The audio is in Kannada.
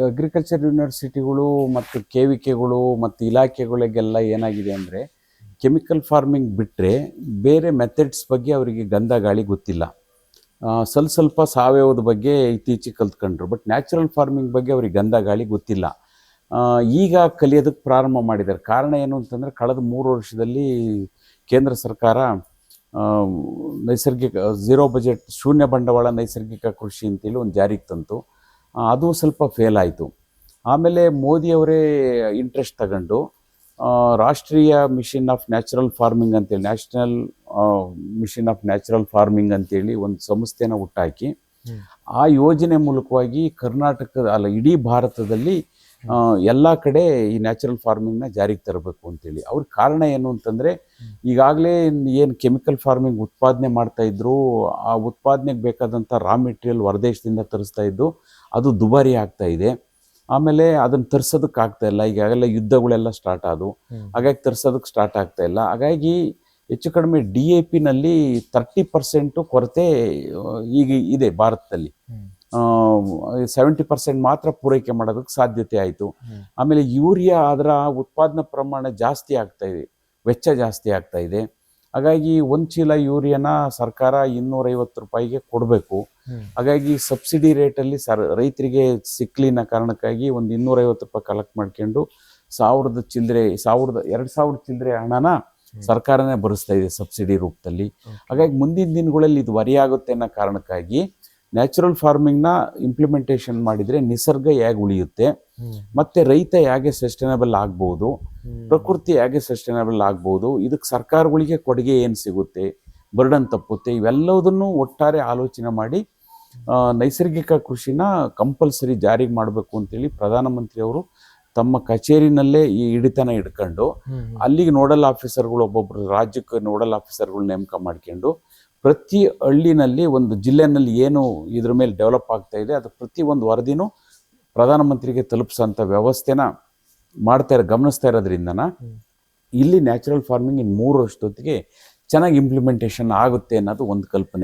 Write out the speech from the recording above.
ಅಗ್ರಿಕಲ್ಚರ್ ಯೂನಿವರ್ಸಿಟಿಗಳು ಮತ್ತು ಕೆವಿಕೆಗಳು ಮತ್ತು ಇಲಾಖೆಗಳಿಗೆಲ್ಲ ಏನಾಗಿದೆ ಅಂದರೆ ಕೆಮಿಕಲ್ ಫಾರ್ಮಿಂಗ್ ಬಿಟ್ಟರೆ ಬೇರೆ ಮೆಥಡ್ಸ್ ಬಗ್ಗೆ ಅವರಿಗೆ ಗಂಧ ಗಾಳಿ ಗೊತ್ತಿಲ್ಲ. ಸ್ವಲ್ಪ ಸಾವಯವದ ಬಗ್ಗೆ ಇತ್ತೀಚೆಗೆ ಕಲ್ತ್ಕೊಂಡ್ರು, ಬಟ್ ನ್ಯಾಚುರಲ್ ಫಾರ್ಮಿಂಗ್ ಬಗ್ಗೆ ಅವ್ರಿಗೆ ಗಂಧ ಗಾಳಿ ಗೊತ್ತಿಲ್ಲ. ಈಗ ಕಲಿಯೋದಕ್ಕೆ ಪ್ರಾರಂಭ ಮಾಡಿದ್ದಾರೆ. ಕಾರಣ ಏನು ಅಂತಂದರೆ, ಕಳೆದ 3 ವರ್ಷದಲ್ಲಿ ಕೇಂದ್ರ ಸರ್ಕಾರ ನೈಸರ್ಗಿಕ ಝೀರೋ ಬಜೆಟ್ ಶೂನ್ಯ ಬಂಡವಾಳ ನೈಸರ್ಗಿಕ ಕೃಷಿ ಅಂತೇಳಿ ಒಂದು ಜಾರಿಗೆ ತಂತು. ಅದು ಸ್ವಲ್ಪ ಫೇಲ್ ಆಯಿತು. ಆಮೇಲೆ ಮೋದಿಯವರೇ ಇಂಟ್ರೆಸ್ಟ್ ತಗೊಂಡು ರಾಷ್ಟ್ರೀಯ ಮಿಷನ್ ಆಫ್ ನ್ಯಾಚುರಲ್ ಫಾರ್ಮಿಂಗ್ ಅಂತೇಳಿ, national mission of natural farming ಅಂತೇಳಿ ಒಂದು ಸಂಸ್ಥೆನ ಹುಟ್ಟಾಕಿ ಆ ಯೋಜನೆ ಮೂಲಕವಾಗಿ ಇಡೀ ಭಾರತದಲ್ಲಿ ಎಲ್ಲ ಕಡೆ ಈ ನ್ಯಾಚುರಲ್ ಫಾರ್ಮಿಂಗ್ನ ಜಾರಿಗೆ ತರಬೇಕು ಅಂತೇಳಿ. ಅವ್ರ ಕಾರಣ ಏನು ಅಂತಂದರೆ, ಈಗಾಗಲೇ ಏನು ಕೆಮಿಕಲ್ ಫಾರ್ಮಿಂಗ್ ಉತ್ಪಾದನೆ ಮಾಡ್ತಾ ಇದ್ರು, ಆ ಉತ್ಪಾದನೆಗೆ ಬೇಕಾದಂಥ ರಾ ಮೆಟೀರಿಯಲ್ ಹೊರದೇಶದಿಂದ ತರಿಸ್ತಾ ಇದ್ದು, ಅದು ದುಬಾರಿ ಆಗ್ತಾ ಇದೆ. ಆಮೇಲೆ ಅದನ್ನು ತರಿಸೋದಕ್ಕೆ ಆಗ್ತಾ ಇಲ್ಲ. ಈಗಾಗಲೇ ಯುದ್ಧಗಳೆಲ್ಲ ಸ್ಟಾರ್ಟ್ ಆದವು, ಹಾಗಾಗಿ ತರಿಸೋದಕ್ಕೆ ಸ್ಟಾರ್ಟ್ ಆಗ್ತಾ ಇಲ್ಲ. ಹಾಗಾಗಿ ಹೆಚ್ಚು ಕಡಿಮೆ DAP-ನಲ್ಲಿ 30% ಕೊರತೆ ಈಗ ಇದೆ ಭಾರತದಲ್ಲಿ. 70% ಮಾತ್ರ ಪೂರೈಕೆ ಮಾಡೋದಕ್ಕೆ ಸಾಧ್ಯತೆ ಆಯಿತು. ಆಮೇಲೆ ಯೂರಿಯಾ ಅದರ ಉತ್ಪಾದನಾ ಪ್ರಮಾಣ ಜಾಸ್ತಿ ಆಗ್ತಾ ಇದೆ, ವೆಚ್ಚ ಜಾಸ್ತಿ ಆಗ್ತಾ ಇದೆ. ಹಾಗಾಗಿ ಒಂದು ಚೀಲ ಯೂರಿಯಾನ ಸರ್ಕಾರ 250 ರೂಪಾಯಿಗೆ ಕೊಡಬೇಕು. ಹಾಗಾಗಿ ಸಬ್ಸಿಡಿ ರೇಟಲ್ಲಿ ರೈತರಿಗೆ ಸಿಕ್ಲಿನ ಕಾರಣಕ್ಕಾಗಿ ಒಂದು 250 ರೂಪಾಯಿ ಕಲೆಕ್ಟ್ ಮಾಡ್ಕೊಂಡು 2,000 ಚಿಲ್ಲರೆ ಹಣನ ಸರ್ಕಾರನೇ ಭರಿಸ್ತಾ ಇದೆ ಸಬ್ಸಿಡಿ ರೂಪದಲ್ಲಿ. ಹಾಗಾಗಿ ಮುಂದಿನ ದಿನಗಳಲ್ಲಿ ಇದು ಹೊರೆಯಾಗುತ್ತೆ ಅನ್ನೋ ಕಾರಣಕ್ಕಾಗಿ ನ್ಯಾಚುರಲ್ ಫಾರ್ಮಿಂಗ್ನ ಇಂಪ್ಲಿಮೆಂಟೇಷನ್ ಮಾಡಿದರೆ ನಿಸರ್ಗ ಹೇಗೆ ಉಳಿಯುತ್ತೆ, ಮತ್ತು ರೈತ ಹೇಗೆ ಸಸ್ಟೈನಬಲ್ ಆಗ್ಬೋದು, ಪ್ರಕೃತಿ ಹೇಗೆ ಸಸ್ಟೈನಬಲ್ ಆಗ್ಬೋದು, ಇದಕ್ಕೆ ಸರ್ಕಾರಗಳಿಗೆ ಕೊಡುಗೆ ಏನು ಸಿಗುತ್ತೆ, ಬರ್ಡನ್ ತಪ್ಪುತ್ತೆ, ಇವೆಲ್ಲದನ್ನು ಒಟ್ಟಾರೆ ಆಲೋಚನೆ ಮಾಡಿ ನೈಸರ್ಗಿಕ ಕೃಷಿನ ಕಂಪಲ್ಸರಿ ಜಾರಿಗೆ ಮಾಡಬೇಕು ಅಂತೇಳಿ ಪ್ರಧಾನಮಂತ್ರಿಯವರು ತಮ್ಮ ಕಚೇರಿನಲ್ಲೇ ಈ ಹಿಡಿತನ ಇಟ್ಕೊಂಡು ಅಲ್ಲಿಗೆ ನೋಡಲ್ ಆಫೀಸರ್ಗಳು, ಒಬ್ಬೊಬ್ಬರು ರಾಜ್ಯಕ್ಕೆ ನೋಡಲ್ ಆಫೀಸರ್ಗಳು ನೇಮಕ ಮಾಡ್ಕೊಂಡು ಪ್ರತಿ ಹಳ್ಳಿನಲ್ಲಿ, ಒಂದು ಜಿಲ್ಲೆನಲ್ಲಿ ಏನು ಇದ್ರ ಮೇಲೆ ಡೆವಲಪ್ ಆಗ್ತಾ ಇದೆ ಅದು ಪ್ರತಿ ಒಂದು ವರದಿನೂ ಪ್ರಧಾನಮಂತ್ರಿಗೆ ತಲುಪಿಸೋಂಥ ವ್ಯವಸ್ಥೆನ ಗಮನಿಸ್ತಾ ಇರೋದ್ರಿಂದನ ಇಲ್ಲಿ ನ್ಯಾಚುರಲ್ ಫಾರ್ಮಿಂಗ್ ಇನ್ನು 3 ವರ್ಷದೊತ್ತಿಗೆ ಚೆನ್ನಾಗಿ ಇಂಪ್ಲಿಮೆಂಟೇಷನ್ ಆಗುತ್ತೆ ಅನ್ನೋದು ಒಂದು ಕಲ್ಪನೆ.